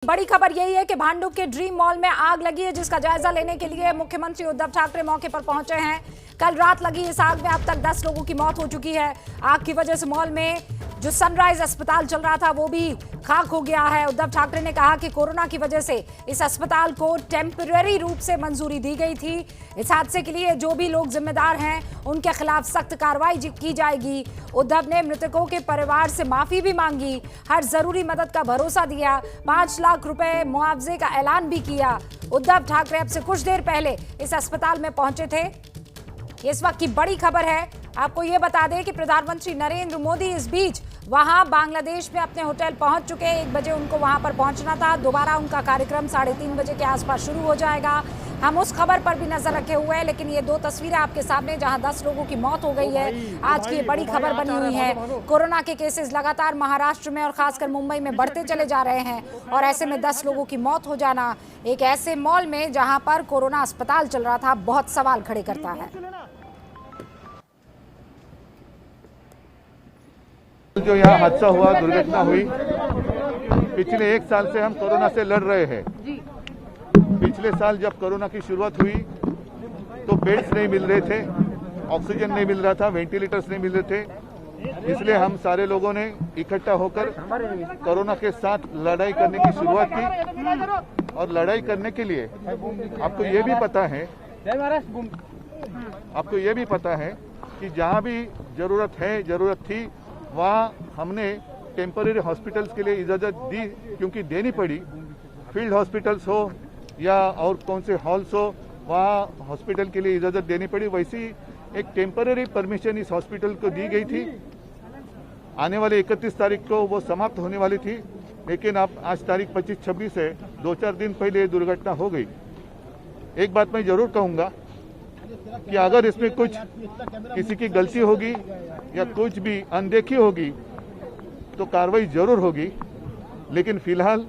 बड़ी खबर यही है कि भांडुप के ड्रीम मॉल में आग लगी है, जिसका जायजा लेने के लिए मुख्यमंत्री उद्धव ठाकरे मौके पर पहुंचे हैं। कल रात लगी इस आग में अब तक 10 लोगों की मौत हो चुकी है। आग की वजह से मॉल में जो सनराइज अस्पताल चल रहा था वो भी खाक हो गया है। उद्धव ठाकरे ने कहा कि कोरोना की वजह से इस अस्पताल को टेम्पररी रूप से मंजूरी दी गई थी। इस हादसे के लिए जो भी लोग जिम्मेदार हैं उनके खिलाफ सख्त कार्रवाई की जाएगी। उद्धव ने मृतकों के परिवार से माफी भी मांगी, हर जरूरी मदद का भरोसा दिया, 5 लाख रुपए मुआवजे का ऐलान भी किया। उद्धव ठाकरे अब से कुछ देर पहले इस अस्पताल में पहुंचे थे। इस वक्त की बड़ी खबर है, आपको यह बता दें कि प्रधानमंत्री नरेंद्र मोदी इस बीच वहां बांग्लादेश में अपने होटल पहुंच चुके हैं। 1 बजे उनको वहां पर पहुंचना था। दोबारा उनका कार्यक्रम 3:30 बजे के आसपास शुरू हो जाएगा। हम उस खबर पर भी नजर रखे हुए हैं, लेकिन ये 2 तस्वीरें आपके सामने जहां 10 लोगों की मौत हो गई है। आज की ये बड़ी खबर बनी हुई है। कोरोना के केसेस लगातार महाराष्ट्र में और खासकर मुंबई में बढ़ते चले जा रहे हैं और ऐसे में 10 लोगों की मौत हो जाना एक ऐसे मॉल में जहां पर कोरोना अस्पताल चल रहा था बहुत सवाल खड़े करता है। जो यहाँ हादसा हुआ, दुर्घटना हुई, पिछले 1 साल से हम कोरोना से लड़ रहे हैं। पिछले साल जब कोरोना की शुरुआत हुई तो बेड्स नहीं मिल रहे थे, ऑक्सीजन नहीं मिल रहा था, वेंटिलेटर्स नहीं मिल रहे थे। इसलिए हम सारे लोगों ने इकट्ठा होकर कोरोना के साथ लड़ाई करने की शुरुआत की। और लड़ाई करने के लिए आपको ये भी पता है कि जहाँ भी जरूरत थी वहाँ हमने टेम्पररी हॉस्पिटल्स के लिए इजाज़त दी, क्योंकि देनी पड़ी। फील्ड हॉस्पिटल्स हो या और कौन से हॉल्स हो, वहाँ हॉस्पिटल के लिए इजाज़त देनी पड़ी। वैसी एक टेम्पररी परमिशन इस हॉस्पिटल को दी गई थी। आने वाले 31 तारीख को वो समाप्त होने वाली थी, लेकिन अब आज तारीख 25-26 है, 2-4 दिन पहले दुर्घटना हो गई। एक बात मैं जरूर कहूँगा कि अगर इसमें कुछ किसी की गलती होगी या कुछ भी अनदेखी होगी तो कार्रवाई जरूर होगी। लेकिन फिलहाल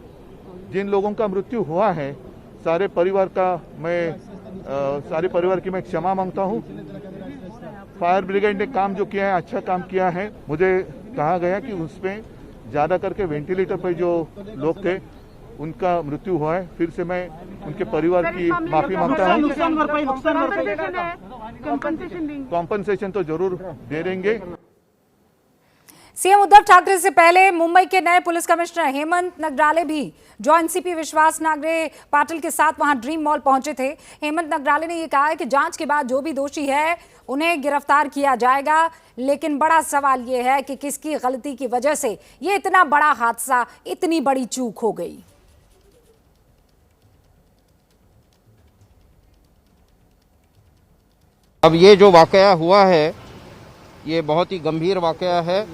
जिन लोगों का मृत्यु हुआ है, सारे परिवार की मैं क्षमा मांगता हूं। फायर ब्रिगेड ने काम जो किया है, अच्छा काम किया है। मुझे कहा गया कि उसमें ज्यादा करके वेंटिलेटर पर जो लोग थे उनका मृत्यु हुआ है। फिर से मैं उनके परिवार की माफी मांगता हूं। कॉम्पनसेशन तो जरूर दे देंगे। सीएम उद्धव ठाकरे से पहले मुंबई के नए पुलिस कमिश्नर हेमंत नगराले भी जॉइंट सीपी विश्वास नागरे पाटिल के साथ वहां ड्रीम मॉल पहुंचे थे। हेमंत नगराले ने यह कहा है कि जांच के बाद जो भी दोषी है उन्हें गिरफ्तार किया जाएगा, लेकिन बड़ा सवाल यह है कि किसकी गलती की वजह से ये इतना बड़ा हादसा, इतनी बड़ी चूक हो गई। अब ये जो वाकया हुआ है ये बहुत ही गंभीर वाकया है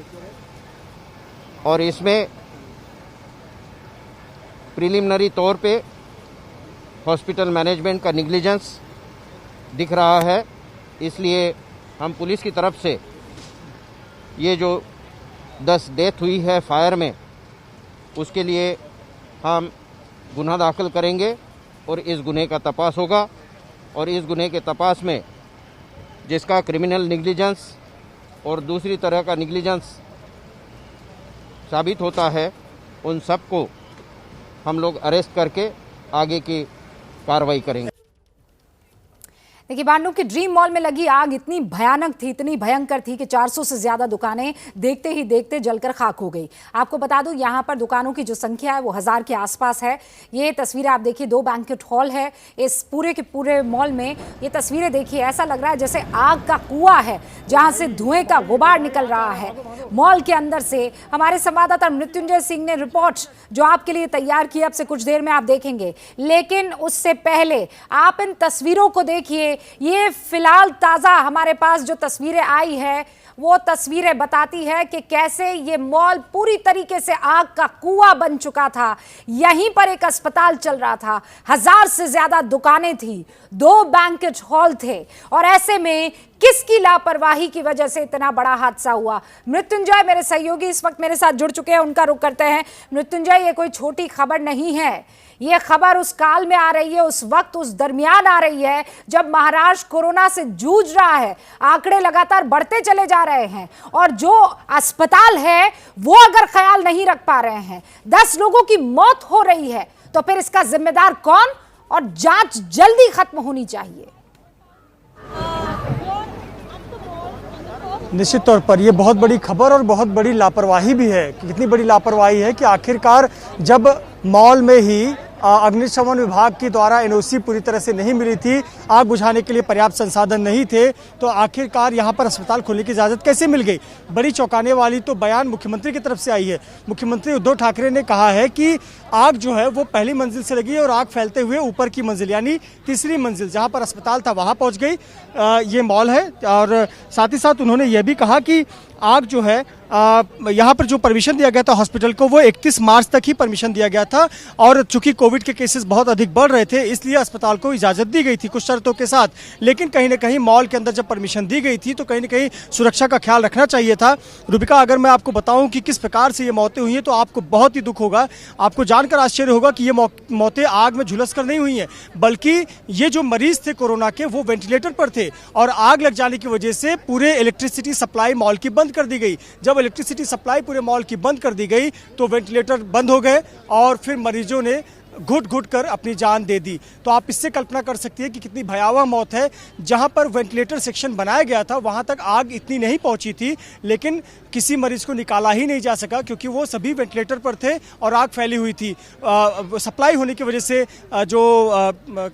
और इसमें प्रिलिमिनरी तौर पे हॉस्पिटल मैनेजमेंट का निग्लिजेंस दिख रहा है। इसलिए हम पुलिस की तरफ से ये जो 10 डेथ हुई है फायर में, उसके लिए हम गुनाह दाखिल करेंगे और इस गुने का तपास होगा। और इस गुने के तपास में जिसका क्रिमिनल निग्लिजेंस और दूसरी तरह का निग्लिजेंस साबित होता है, उन सबको हम लोग अरेस्ट करके आगे की कार्रवाई करेंगे। देखिए, भांडुप के ड्रीम मॉल में लगी आग इतनी भयानक थी, इतनी भयंकर थी कि 400 से ज्यादा दुकानें देखते ही देखते जलकर खाक हो गई। आपको बता दूं, यहां पर दुकानों की जो संख्या है वो 1000 के आसपास है। ये तस्वीरें आप देखिए, 2 बैंक्वेट हॉल है इस पूरे के पूरे मॉल में। ये तस्वीरें देखिए, ऐसा लग रहा है जैसे आग का कुआं है जहां से धुएं का गुबार निकल रहा है मॉल के अंदर से। हमारे संवाददाता मृत्युंजय सिंह ने रिपोर्ट जो आपके लिए तैयार की, अब से कुछ देर में आप देखेंगे। लेकिन उससे पहले आप इन तस्वीरों को देखिए। ये फिलहाल ताजा हमारे पास जो तस्वीरें आई है वो तस्वीरें बताती है कि कैसे ये मॉल पूरी तरीके से आग का कुआं बन चुका था। यहीं पर एक अस्पताल चल रहा था, 1000 से ज्यादा दुकानें थी, 2 बैंक्वेट हॉल थे और ऐसे में किसकी लापरवाही की वजह से इतना बड़ा हादसा हुआ? मृत्युंजय मेरे सहयोगी इस वक्त मेरे साथ जुड़ चुके हैं, उनका रुख करते हैं। मृत्युंजय, ये कोई छोटी खबर नहीं है, ये खबर उस काल में आ रही है, उस वक्त उस दरमियान आ रही है जब महाराष्ट्र कोरोना से जूझ रहा है। आंकड़े लगातार बढ़ते चले जा रहे हैं और जो अस्पताल है वो अगर ख्याल नहीं रख पा रहे हैं, 10 लोगों की मौत हो रही है, तो फिर इसका जिम्मेदार कौन? और जांच जल्दी खत्म होनी चाहिए। निश्चित तौर पर यह बहुत बड़ी खबर और बहुत बड़ी लापरवाही भी है। कितनी बड़ी लापरवाही है कि आखिरकार जब मॉल में ही अग्निशमन विभाग के द्वारा एनओसी पूरी तरह से नहीं मिली थी, आग बुझाने के लिए पर्याप्त संसाधन नहीं थे, तो आखिरकार यहां पर अस्पताल खोलने की इजाज़त कैसे मिल गई? बड़ी चौंकाने वाली तो बयान मुख्यमंत्री की तरफ से आई है। मुख्यमंत्री उद्धव ठाकरे ने कहा है कि आग जो है वो पहली मंजिल से लगी और आग फैलते हुए ऊपर की मंजिल यानी तीसरी मंजिल जहां पर अस्पताल था वहां पहुंच गई। ये मॉल है और साथ ही साथ उन्होंने यह भी कहा कि आग जो है यहाँ पर जो परमिशन दिया गया था हॉस्पिटल को वो 31 मार्च तक ही परमिशन दिया गया था और चूंकि कोविड के केसेस बहुत अधिक बढ़ रहे थे इसलिए अस्पताल को इजाज़त दी गई थी कुछ शर्तों के साथ। लेकिन कहीं ना कहीं मॉल के अंदर जब परमिशन दी गई थी तो कहीं ना कहीं सुरक्षा का ख्याल रखना चाहिए था। रूबिका, अगर मैं आपको बताऊं कि किस प्रकार से ये मौतें हुई हैं तो आपको बहुत ही दुख होगा। आपको जानकर आश्चर्य होगा कि ये मौतें आग में झुलस कर नहीं हुई हैं, बल्कि ये जो मरीज थे कोरोना के वो वेंटिलेटर पर थे और आग लग जाने की वजह से पूरे इलेक्ट्रिसिटी सप्लाई मॉल की बंद कर दी गई। जब इलेक्ट्रिसिटी सप्लाई पूरे मॉल की बंद कर दी गई तो वेंटिलेटर बंद हो गए और फिर मरीजों ने घुट घुट कर अपनी जान दे दी। तो आप इससे कल्पना कर सकती है कि कितनी भयावह मौत है। जहां पर वेंटिलेटर सेक्शन बनाया गया था वहां तक आग इतनी नहीं पहुंची थी, लेकिन किसी मरीज को निकाला ही नहीं जा सका क्योंकि वो सभी वेंटिलेटर पर थे और आग फैली हुई थी। सप्लाई होने की वजह से जो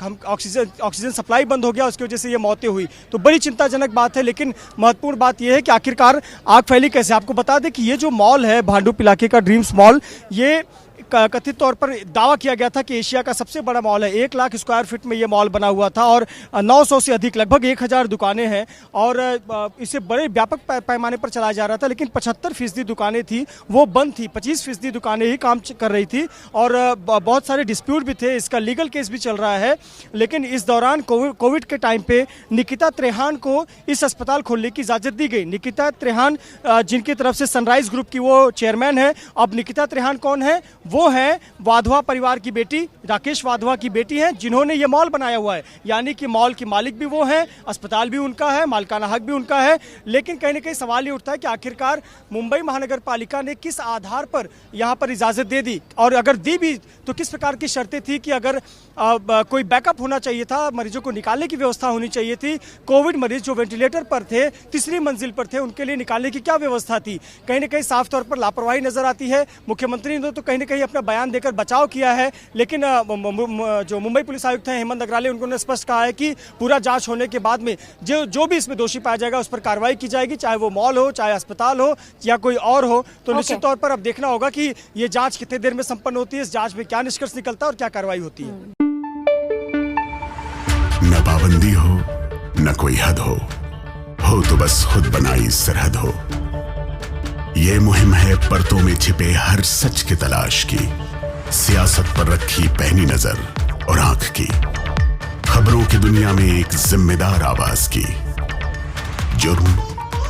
हम ऑक्सीजन सप्लाई बंद हो गया उसकी वजह से ये मौतें हुई। तो बड़ी चिंताजनक बात है, लेकिन महत्वपूर्ण बात यह है कि आखिरकार आग फैली कैसे। आपको बता दें कि ये जो मॉल है भांडुप इलाके का ड्रीम्स मॉल, ये कथित तौर पर दावा किया गया था कि एशिया का सबसे बड़ा मॉल है। 1 लाख स्क्वायर फीट में ये मॉल बना हुआ था और 900 से अधिक लगभग 1000 दुकानें हैं और इसे बड़े व्यापक पैमाने पर चलाया जा रहा था। लेकिन 75% दुकानें थी वो बंद थी, 25% दुकानें ही काम कर रही थी और बहुत सारे डिस्प्यूट भी थे। इसका लीगल केस भी चल रहा है। लेकिन इस दौरान कोविड के टाइम पे निकिता त्रेहान को इस अस्पताल खोलने की इजाज़त दी गई। निकिता त्रेहान जिनकी तरफ से सनराइज ग्रुप की वो चेयरमैन है। अब निकिता त्रेहान कौन है? वो है वाधवा परिवार की बेटी, राकेश वाधवा की बेटी है, जिन्होंने ये मॉल बनाया हुआ है। यानी कि मॉल की मालिक भी वो है, अस्पताल भी उनका है, मालिकाना हक भी उनका है। लेकिन कहीं ना कहीं सवाल ये उठता है कि आखिरकार मुंबई महानगर पालिका ने किस आधार पर यहाँ पर इजाज़त दे दी और अगर दी भी तो किस प्रकार की शर्तें थी कि अगर कोई बैकअप होना चाहिए था, मरीजों को निकालने की व्यवस्था होनी चाहिए थी। कोविड मरीज जो वेंटिलेटर पर थे, तीसरी मंजिल पर थे, उनके लिए निकालने की क्या व्यवस्था थी? कहीं ना कहीं साफ तौर पर लापरवाही नजर आती है। मुख्यमंत्री ने तो कहीं ना कहीं अपना बयान देकर बचाव किया है, लेकिन जो मुंबई पुलिस आयुक्त हैं हेमंत अग्राले, उन्होंने स्पष्ट कहा है कि पूरा जांच होने के बाद में जो भी इसमें दोषी पाया जाएगा उस पर कार्रवाई की जाएगी, चाहे वो मॉल हो, चाहे अस्पताल हो या कोई और हो। तो निश्चित तौर पर अब देखना होगा कि ये जांच कितने देर में संपन्न होती है, इस जांच में क्या निष्कर्ष निकलता है और क्या कार्रवाई होती है। न पाबंदी हो न कोई हद हो तो बस खुद बनाई सरहद हो। ये मुहिम है परतों में छिपे हर सच की तलाश की, सियासत पर रखी पैनी नजर और आंख की, खबरों की दुनिया में एक जिम्मेदार आवाज की, जुर्म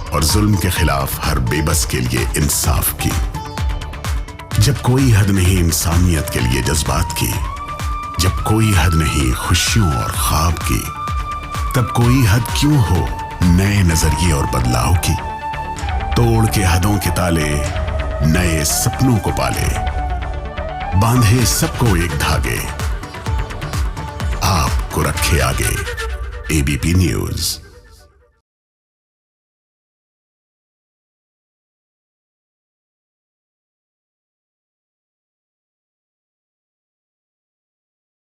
और जुल्म के खिलाफ हर बेबस के लिए इंसाफ की। जब कोई हद नहीं इंसानियत के लिए जज्बात की, जब कोई हद नहीं खुशियों और ख्वाब की, तब कोई हद क्यों हो नए नजरिए और बदलाव की। तोड़ के हदों के ताले नए सपनों को पाले, बांधे सबको एक धागे, आपको रखे आगे। ABP news.